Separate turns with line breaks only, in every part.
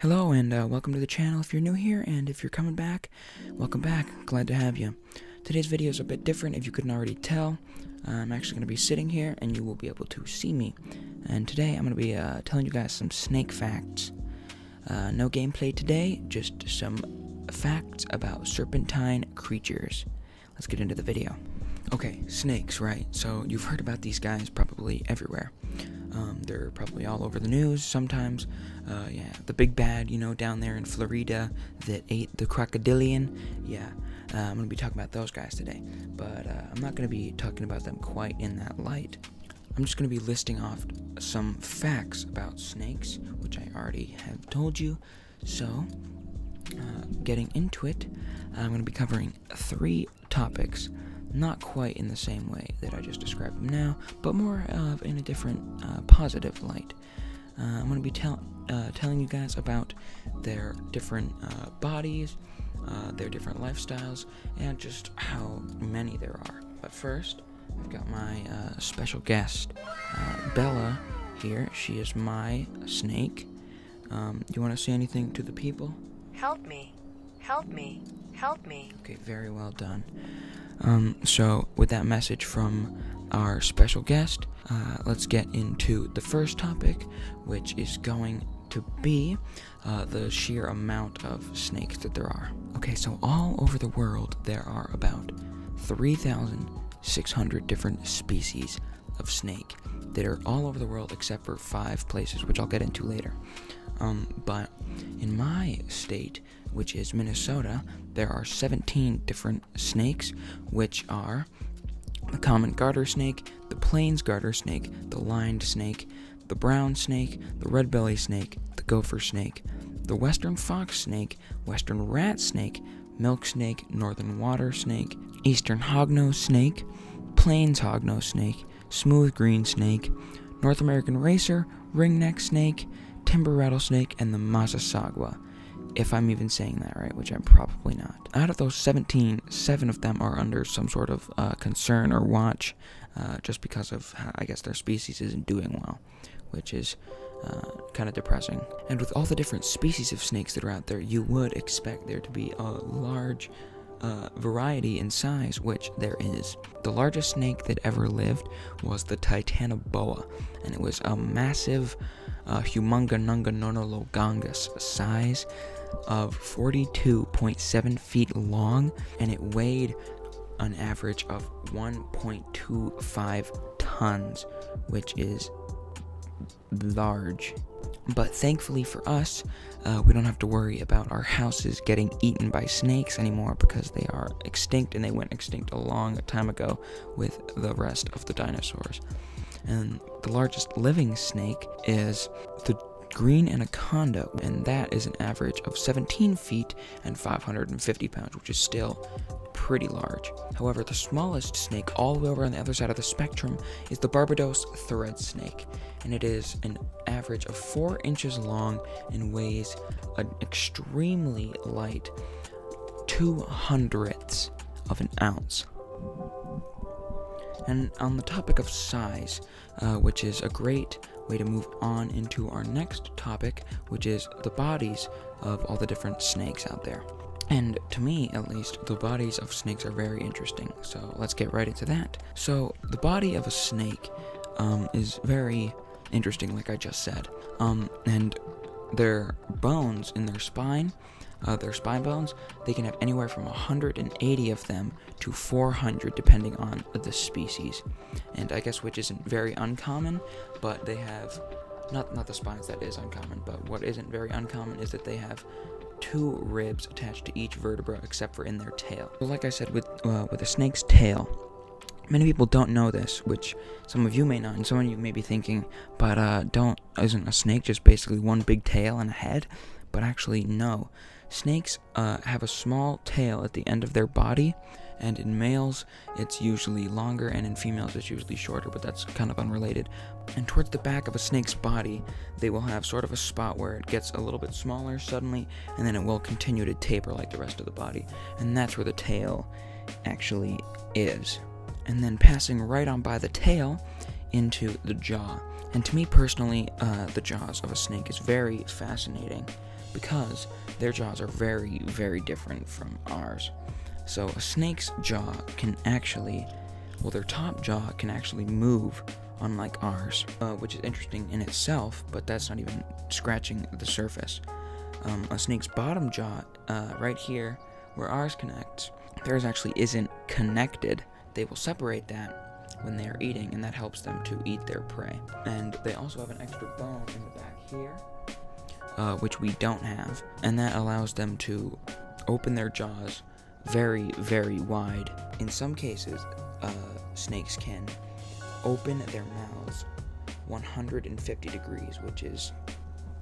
Hello and welcome to the channel if you're new here, and if you're coming back, welcome back. Glad to have you. Today's video is a bit different if you couldn't already tell. I'm actually going to be sitting here and you will be able to see me. And today I'm going to be telling you guys some snake facts. No gameplay today, just some facts about serpentine creatures. Let's get into the video. Okay, snakes, right? So you've heard about these guys probably everywhere. They're probably all over the news sometimes. Yeah, the big bad, you know, down there in Florida that ate the crocodilian. Yeah, I'm going to be talking about those guys today. But I'm not going to be talking about them quite in that light. I'm just going to be listing off some facts about snakes, which I already have told you. So, getting into it, I'm going to be covering 3 topics. Not quite in the same way that I just described them now, but more of in a different positive light. I'm going to be telling you guys about their different bodies, their different lifestyles, and just how many there are. But first, I've got my special guest, Bella, here. She is my snake. Do you want to say anything to the people?
Help me. Help me. Help me.
Okay, very well done. So with that message from our special guest, let's get into the first topic, which is going to be the sheer amount of snakes that there are. Okay, so all over the world there are about 3,600 different species of snake that are all over the world except for 5 places, which I'll get into later. But in my state, which is Minnesota, there are 17 different snakes, which are the common garter snake, the plains garter snake, the lined snake, the brown snake, the red belly snake, the gopher snake, the western fox snake, western rat snake, milk snake, northern water snake, eastern hognose snake, plains hognose snake, smooth green snake, North American racer, ringneck snake, timber rattlesnake, and the Massassauga, if I'm even saying that right, which I'm probably not. Out of those 17, 7 of them are under some sort of concern or watch, just because of how, I guess, their species isn't doing well, which is kind of depressing. And with all the different species of snakes that are out there, you would expect there to be a large variety in size, which there is. The largest snake that ever lived was the Titanoboa, and it was a massive humunganunganologangus size of 42.7 feet long, and it weighed an average of 1.25 tons, which is large. But thankfully for us, we don't have to worry about our houses getting eaten by snakes anymore, because they are extinct, and they went extinct a long time ago with the rest of the dinosaurs. And the largest living snake is the green anaconda, and that is an average of 17 feet and 550 pounds, which is still pretty large. However, the smallest snake all the way over on the other side of the spectrum is the Barbados thread snake, and it is an average of 4 inches long and weighs an extremely light 0.02 of an ounce. And on the topic of size, which is a great way to move on into our next topic, which is the bodies of all the different snakes out there. And to me, at least, the bodies of snakes are very interesting, so let's get right into that. So, the body of a snake is very interesting, like I just said. And their bones in their spine bones, they can have anywhere from 180 of them to 400, depending on the species. And I guess which isn't very uncommon, but they have, not the spines, that is uncommon, but what isn't very uncommon is that they have 2 ribs attached to each vertebra, except for in their tail. So like I said, with a snake's tail, many people don't know this, which some of you may not, and some of you may be thinking, but isn't a snake just basically one big tail and a head? But actually, no. Snakes have a small tail at the end of their body, and in males it's usually longer, and in females it's usually shorter, but that's kind of unrelated. And towards the back of a snake's body, they will have sort of a spot where it gets a little bit smaller suddenly, and then it will continue to taper like the rest of the body, and that's where the tail actually is. And then passing right on by the tail into the jaw. And to me personally, the jaws of a snake is very fascinating. because their jaws are very, very different from ours. So a snake's jaw can actually, well, their top jaw can actually move, unlike ours, which is interesting in itself, but that's not even scratching the surface. A snake's bottom jaw, right here, where ours connects, theirs actually isn't connected. They will separate that when they are eating, and that helps them to eat their prey. And they also have an extra bone in the back here, which we don't have, and that allows them to open their jaws very, very wide. In some cases, snakes can open their mouths 150 degrees, which is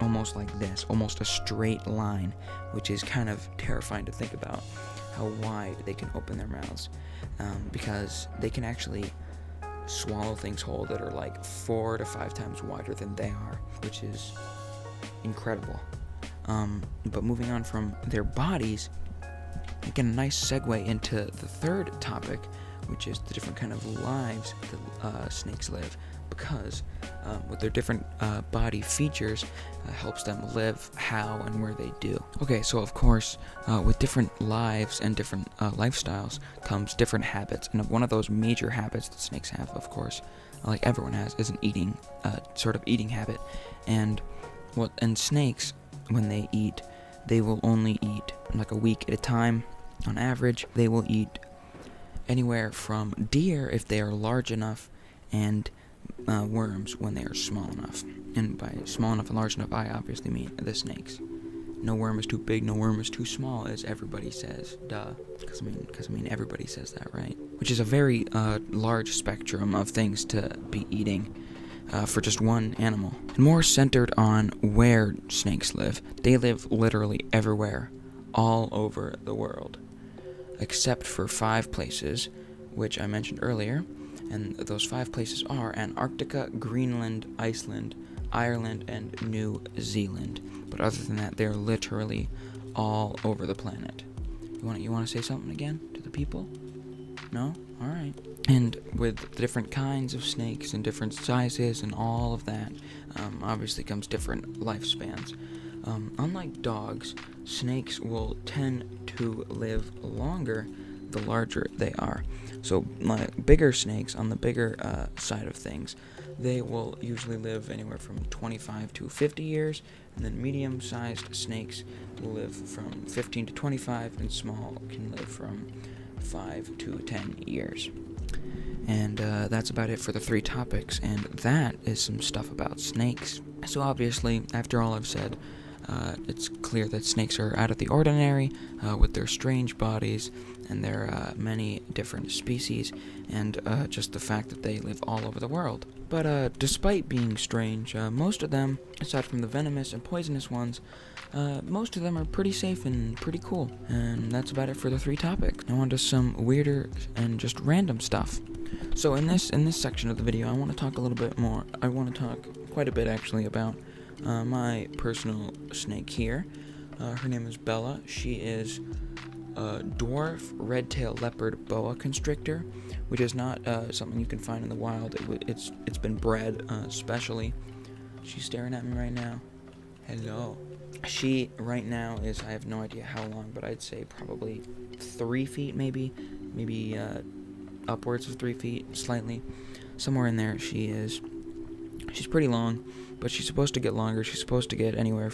almost like this, almost a straight line, which is kind of terrifying to think about how wide they can open their mouths, because they can actually swallow things whole that are like 4 to 5 times wider than they are, which is incredible. But moving on from their bodies, again, a nice segue into the third topic, which is the different kind of lives that snakes live, because with their different body features helps them live how and where they do. Okay, so of course, with different lives and different lifestyles comes different habits, and one of those major habits that snakes have, of course, like everyone has, is an eating sort of eating habit. And snakes, when they eat, they will only eat like a week at a time. On average, they will eat anywhere from deer if they are large enough, and worms when they are small enough. And by small enough and large enough, I obviously mean the snakes. No worm is too big, no worm is too small, as everybody says. Duh. Because I mean, everybody says that, right? Which is a very large spectrum of things to be eating for just one animal. And more centered on where snakes live. They live literally everywhere, all over the world, except for 5 places, which I mentioned earlier. And those 5 places are Antarctica, Greenland, Iceland, Ireland, and New Zealand. But other than that, they're literally all over the planet. You want to say something again to the people? No? All right. And with the different kinds of snakes and different sizes and all of that, obviously comes different lifespans. Unlike dogs, snakes will tend to live longer the larger they are. So bigger snakes, on the bigger side of things, they will usually live anywhere from 25 to 50 years, and then medium-sized snakes will live from 15 to 25, and small can live from 5 to 10 years. And that's about it for the 3 topics, and that is some stuff about snakes. So obviously, after all I've said, it's clear that snakes are out of the ordinary with their strange bodies and their many different species, and just the fact that they live all over the world. But despite being strange, most of them, aside from the venomous and poisonous ones, most of them are pretty safe and pretty cool. And that's about it for the 3 topics. Now on to some weirder and just random stuff. So in this section of the video, I want to talk a little bit more. I want to talk quite a bit actually about my personal snake here. Her name is Bella. She is a dwarf red-tailed leopard boa constrictor, which is not something you can find in the wild. It's been bred specially. She's staring at me right now. Hello. She right now is, I have no idea how long, but I'd say probably 3 feet, maybe upwards of 3 feet, slightly, somewhere in there. She's pretty long, but she's supposed to get longer. She's supposed to get anywhere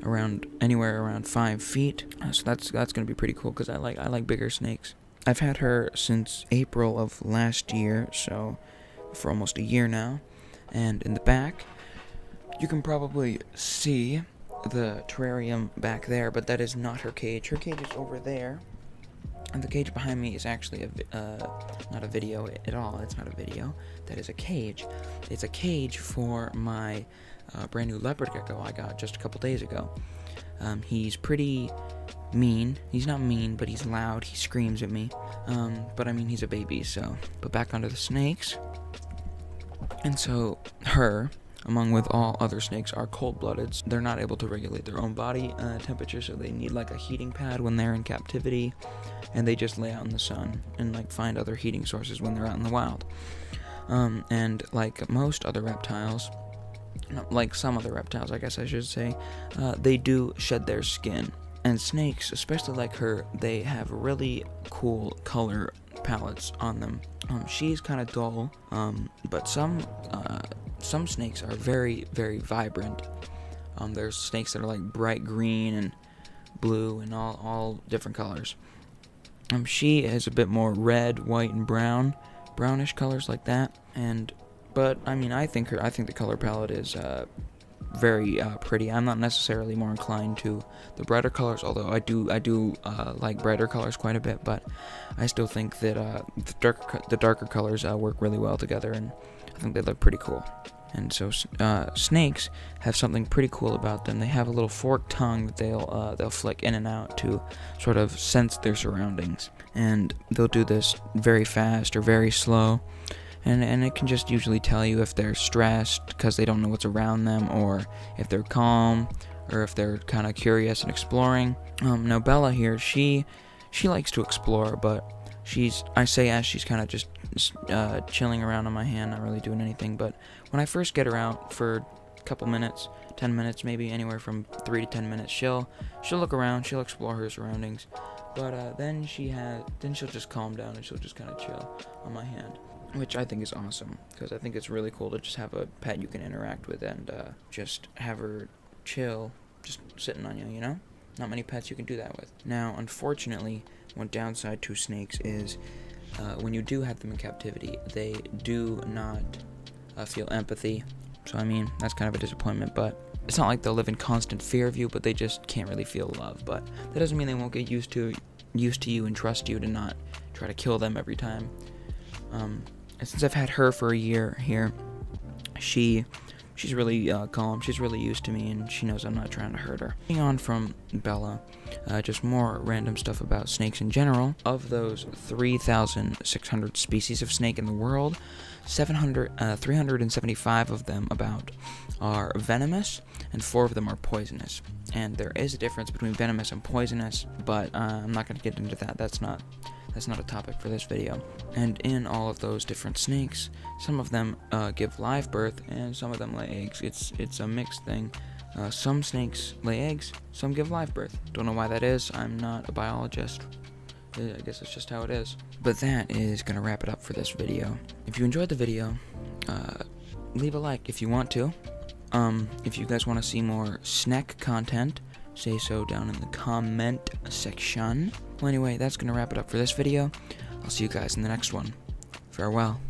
around 5 feet. So that's gonna be pretty cool, because I like bigger snakes. I've had her since April of last year, so for almost a year now. And in the back, you can probably see the terrarium back there, but that is not her cage. Her cage is over there. And the cage behind me is actually not a video at all. It's not a video. That is a cage. It's a cage for my brand new leopard gecko I got just a couple days ago. He's pretty mean. He's not mean, but he's loud. He screams at me. But I mean, he's a baby, so. But back onto the snakes. And so her, along with all other snakes, are cold-blooded. They're not able to regulate their own body temperature, so they need like a heating pad when they're in captivity, and they just lay out in the sun and like find other heating sources when they're out in the wild. And like most other reptiles, like some other reptiles, I guess I should say, they do shed their skin. And snakes, especially like her, they have really cool color palettes on them. She's kind of dull, but some snakes are very, very vibrant. There's snakes that are like bright green and blue and all different colors. She is a bit more red, white, and brownish colors like that. But I mean, I think the color palette is very pretty. I'm not necessarily more inclined to the brighter colors, although I do like brighter colors quite a bit. But I still think that the darker colors work really well together, and I think they look pretty cool. And so snakes have something pretty cool about them. They have a little forked tongue that they'll flick in and out to sort of sense their surroundings, and they'll do this very fast or very slow. And it can just usually tell you if they're stressed because they don't know what's around them, or if they're calm, or if they're kind of curious and exploring. Now Bella here, she likes to explore, but I say as she's kind of just chilling around on my hand, not really doing anything. But when I first get her out for a couple minutes, 10 minutes, maybe anywhere from 3 to 10 minutes, she'll look around, she'll explore her surroundings. But then she'll just calm down and she'll just kind of chill on my hand, which I think is awesome, because I think it's really cool to just have a pet you can interact with and just have her chill, just sitting on you, you know? Not many pets you can do that with. Now, unfortunately, one downside to snakes is when you do have them in captivity, they do not feel empathy. So, I mean, that's kind of a disappointment, but it's not like they'll live in constant fear of you, but they just can't really feel love. But that doesn't mean they won't get used to you and trust you to not try to kill them every time. And since I've had her for a year here, she's really calm. She's really used to me, and she knows I'm not trying to hurt her. Moving on from Bella, just more random stuff about snakes in general. Of those 3,600 species of snake in the world, 375 of them about are venomous, and 4 of them are poisonous. And there is a difference between venomous and poisonous, but I'm not going to get into that. That's not a topic for this video. And in all of those different snakes, some of them give live birth, and some of them lay eggs. It's a mixed thing. Some snakes lay eggs, some give live birth. Don't know why that is. I'm not a biologist. I guess it's just how it is. But that is gonna wrap it up for this video. If you enjoyed the video, leave a like if you want to. If you guys want to see more snack content, say so down in the comment section. Well, anyway, that's gonna wrap it up for this video. I'll see you guys in the next one. Farewell.